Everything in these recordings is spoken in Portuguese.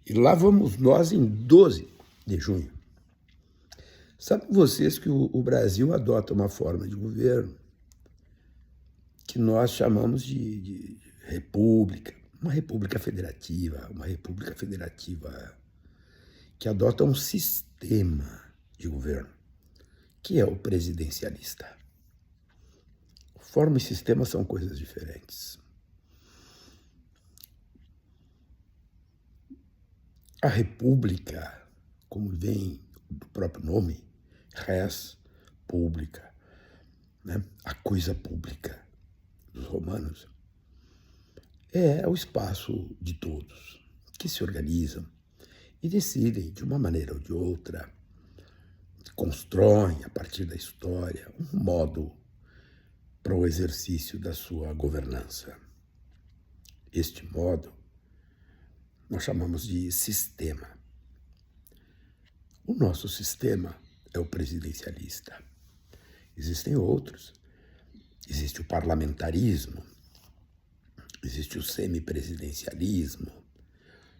E lá vamos nós em 12 de junho. Sabem vocês que o Brasil adota uma forma de governo que nós chamamos de república, uma república federativa que adota um sistema de governo, que é o presidencialista. Forma e sistema são coisas diferentes. A república, como vem do próprio nome, res pública, né? A coisa pública dos romanos, é o espaço de todos que se organizam e decidem, de uma maneira ou de outra, constroem, a partir da história, um modo para o exercício da sua governança. Este modo nós chamamos de sistema. O nosso sistema é o presidencialista. Existem outros. Existe o parlamentarismo, existe o semipresidencialismo,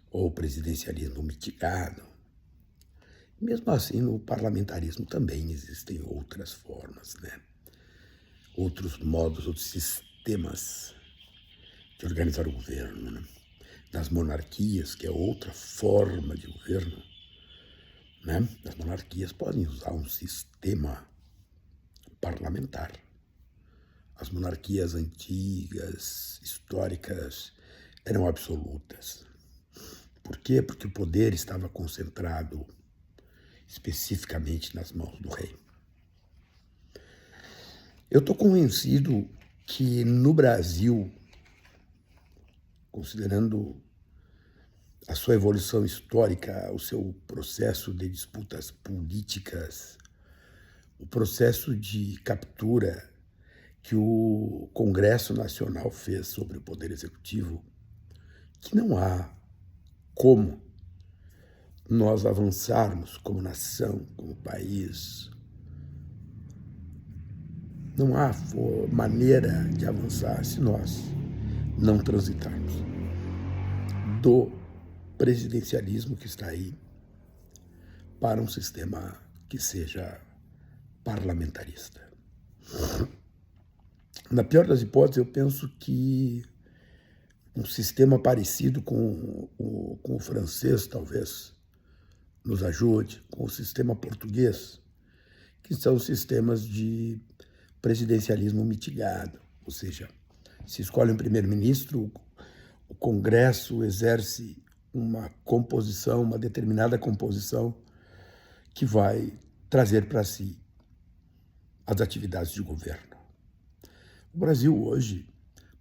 ou presidencialismo mitigado. Mesmo assim, no parlamentarismo também existem outras formas, né? Outros modos, outros sistemas de organizar o governo, né? Das monarquias, que é outra forma de governo, né? As monarquias podem usar um sistema parlamentar. As monarquias antigas, históricas, eram absolutas. Por quê? Porque o poder estava concentrado especificamente nas mãos do rei. Eu estou convencido que no Brasil, considerando a sua evolução histórica, o seu processo de disputas políticas, o processo de captura que o Congresso Nacional fez sobre o Poder Executivo, que não há como nós avançarmos como nação, como país. Não há maneira de avançar se nós não transitarmos do presidencialismo que está aí para um sistema que seja parlamentarista. Na pior das hipóteses, eu penso que um sistema parecido com o francês, talvez, nos ajude, com o sistema português, que são sistemas de presidencialismo mitigado, ou seja, se escolhe um primeiro-ministro, o Congresso exerce uma composição, uma determinada composição que vai trazer para si as atividades de governo. O Brasil hoje,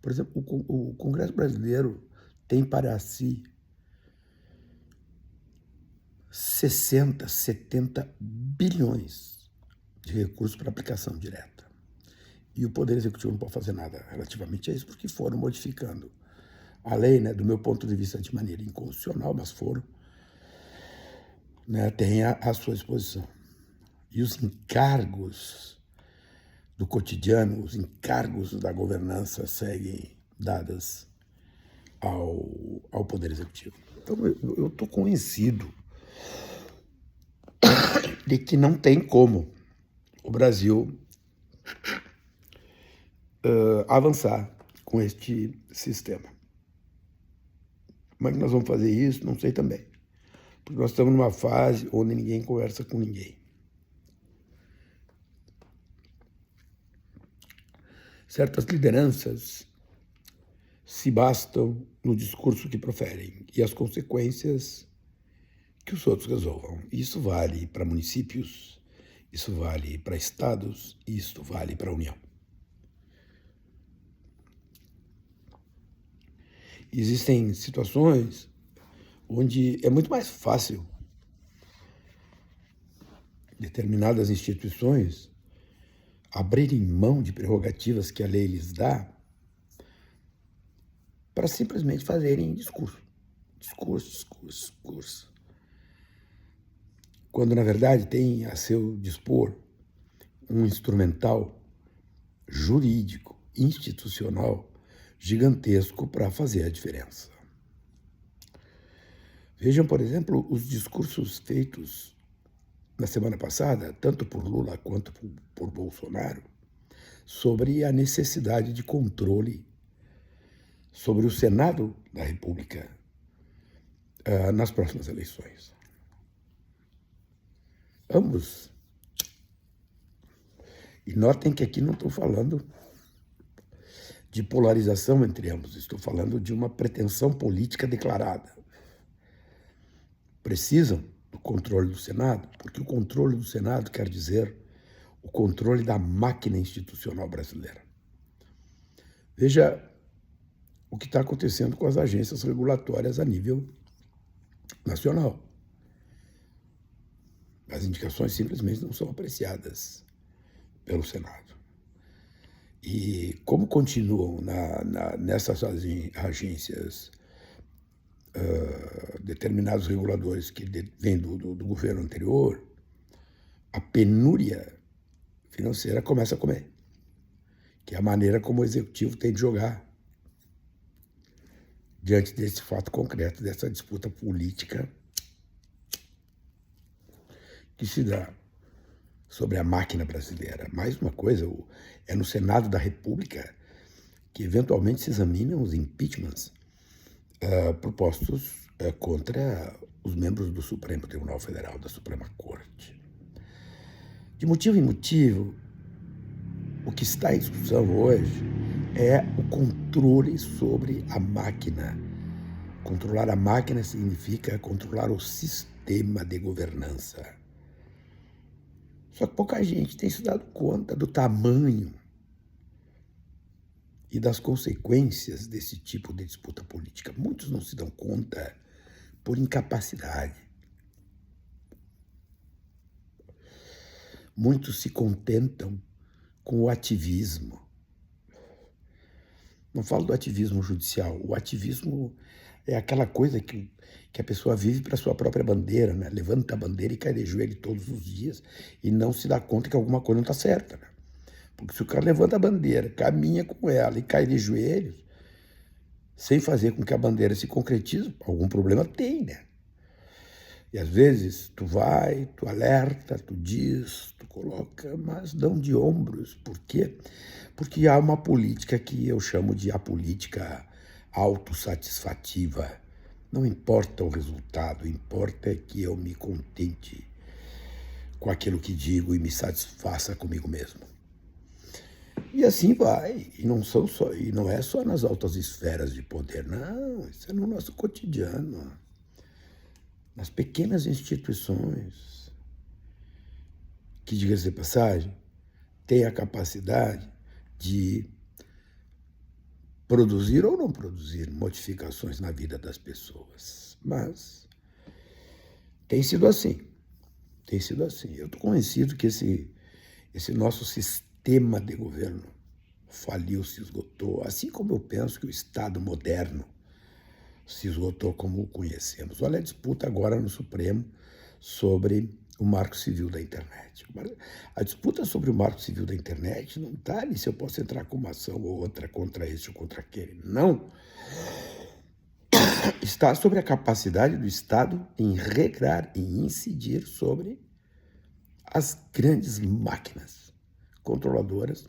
por exemplo, o Congresso brasileiro tem para si 60, 70 bilhões de recursos para aplicação direta. E o Poder Executivo não pode fazer nada relativamente a isso, porque foram modificando a lei, né, do meu ponto de vista, de maneira inconstitucional, mas foram, né, tem a sua exposição. E os encargos do cotidiano, os encargos da governança seguem dadas ao Poder Executivo. Então, eu estou convencido de que não tem como o Brasil avançar com este sistema. Como é que nós vamos fazer isso? Não sei também. Porque nós estamos numa fase onde ninguém conversa com ninguém. Certas lideranças se bastam no discurso que proferem e as consequências que os outros resolvam. Isso vale para municípios, isso vale para estados, isso vale para a União. Existem situações onde é muito mais fácil determinadas instituições abrirem mão de prerrogativas que a lei lhes dá para simplesmente fazerem discurso. Quando, na verdade, tem a seu dispor um instrumental jurídico, institucional, gigantesco para fazer a diferença. Vejam, por exemplo, os discursos feitos na semana passada, tanto por Lula quanto por Bolsonaro, sobre a necessidade de controle sobre o Senado da República nas próximas eleições. Ambos. E notem que aqui não estou falando de polarização entre ambos, estou falando de uma pretensão política declarada. Precisam do controle do Senado, porque o controle do Senado quer dizer o controle da máquina institucional brasileira. Veja o que está acontecendo com as agências regulatórias a nível nacional. As indicações simplesmente não são apreciadas pelo Senado. E como continuam nessas agências determinados reguladores que vêm do governo anterior, a penúria financeira começa a comer, que é a maneira como o executivo tem de jogar diante desse fato concreto, dessa disputa política que se dá sobre a máquina brasileira. Mais uma coisa, é no Senado da República que eventualmente se examinam os impeachments propostos contra os membros do Supremo Tribunal Federal, da Suprema Corte. De motivo em motivo, o que está em discussão hoje é o controle sobre a máquina. Controlar a máquina significa controlar o sistema de governança. Só que pouca gente tem se dado conta do tamanho e das consequências desse tipo de disputa política. Muitos não se dão conta por incapacidade. Muitos se contentam com o ativismo. Não falo do ativismo judicial. O ativismo é aquela coisa que a pessoa vive para sua própria bandeira, né? Levanta a bandeira e cai de joelho todos os dias e não se dá conta que alguma coisa não está certa, né? Porque se o cara levanta a bandeira, caminha com ela e cai de joelhos, sem fazer com que a bandeira se concretize, algum problema tem, né? E às vezes tu vai, tu alerta, tu diz, tu coloca, mas dão de ombros. Por quê? Porque há uma política que eu chamo de a política autossatisfativa. Não importa o resultado, importa que eu me contente com aquilo que digo e me satisfaça comigo mesmo. E assim vai, e não é só nas altas esferas de poder, não, isso é no nosso cotidiano, nas pequenas instituições, que, diga-se de passagem, têm a capacidade de produzir ou não produzir modificações na vida das pessoas. Mas tem sido assim, tem sido assim. Eu estou convencido que esse nosso sistema de governo faliu, se esgotou, assim como eu penso que o Estado moderno se esgotou como o conhecemos. Olha a disputa agora no Supremo sobre o Marco Civil da Internet. A disputa sobre o Marco Civil da Internet não está ali se eu posso entrar com uma ação ou outra contra este ou contra aquele. Não. Está sobre a capacidade do Estado em regrar, em incidir sobre as grandes máquinas controladoras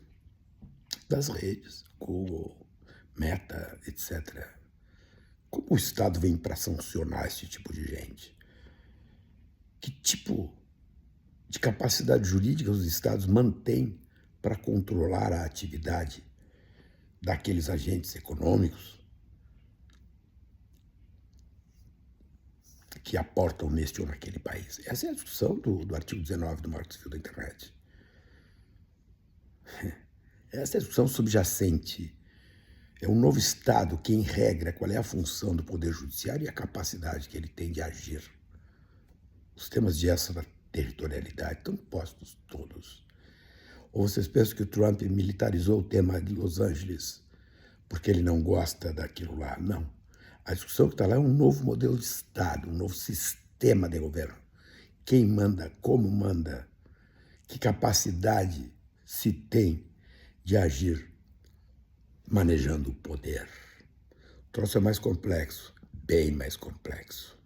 das redes, Google, Meta, etc. Como o Estado vem para sancionar esse tipo de gente? Que tipo de capacidade jurídica os Estados mantêm para controlar a atividade daqueles agentes econômicos que aportam neste ou naquele país? Essa é a discussão do artigo 19 do Marco Civil da Internet. Essa é a discussão subjacente. É um novo Estado que, em regra, qual é a função do Poder Judiciário e a capacidade que ele tem de agir. Os temas de extraterritorialidade estão postos todos. Ou vocês pensam que o Trump militarizou o tema de Los Angeles porque ele não gosta daquilo lá? Não. A discussão que está lá é um novo modelo de Estado, um novo sistema de governo. Quem manda, como manda, que capacidade se tem de agir manejando o poder. O troço é mais complexo, bem mais complexo.